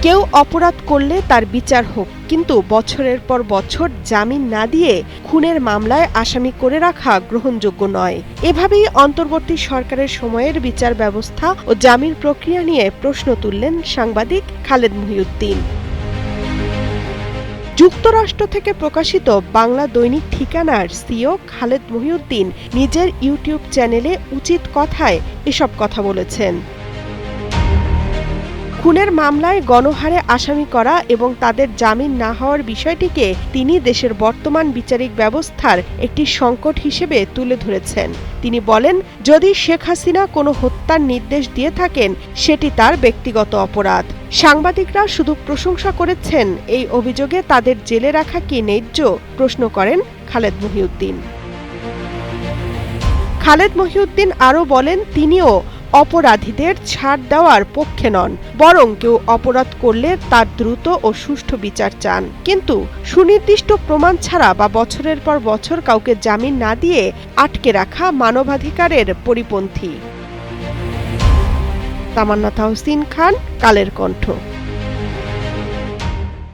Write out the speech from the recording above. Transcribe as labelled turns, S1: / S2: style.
S1: কেউ অপরাধ করলে তার বিচার হোক, কিন্তু বছরের পর বছর জামিন না দিয়ে খুনের মামলায় আসামি করে রাখা গ্রহণযোগ্য নয়। এভাবেই অন্তর্বর্তী সরকারের সময়ের বিচার ব্যবস্থা ও জামিন প্রক্রিয়া নিয়ে প্রশ্ন তুললেন সাংবাদিক খালেদ মহিউদ্দিন। যুক্তরাষ্ট্র থেকে প্রকাশিত বাংলা দৈনিক ঠিকানার সিইও খালেদ মহিউদ্দিন নিজের ইউটিউব চ্যানেলে উচিত কথায় এসব কথা বলেছেন। খুনের মামলায় গণহারে আসামি করা এবং তাদের জামিন না হওয়ার বিষয়টিকে তিনি দেশের বর্তমান বিচারিক ব্যবস্থার একটি সংকট হিসেবে তুলে ধরেছেন। তিনি বলেন, যদি শেখ হাসিনা কোনো হত্যার নির্দেশ দিয়ে থাকেন সেটি তার ব্যক্তিগত অপরাধ। সাংবাদিকরা শুধু প্রশংসা করেছেন, এই অভিযোগে তাদের জেলে রাখা কি ন্যায্য, প্রশ্ন করেন খালেদ মহিউদ্দিন। খালেদ মহিউদ্দিন আরও বলেন, তিনিও অপরাধীদের ছাড় দেওয়ার পক্ষে নন, বরং কেউ অপরাধ করলে তার দ্রুত ও সুষ্ঠু বিচার চান, কিন্তু সুনির্দিষ্ট প্রমাণ ছাড়া বা বছরের পর বছর কাউকে জামিন না দিয়ে আটকে রাখা মানবাধিকারের পরিপন্থী। তামান্না তাহসিন খান, কালের কণ্ঠ।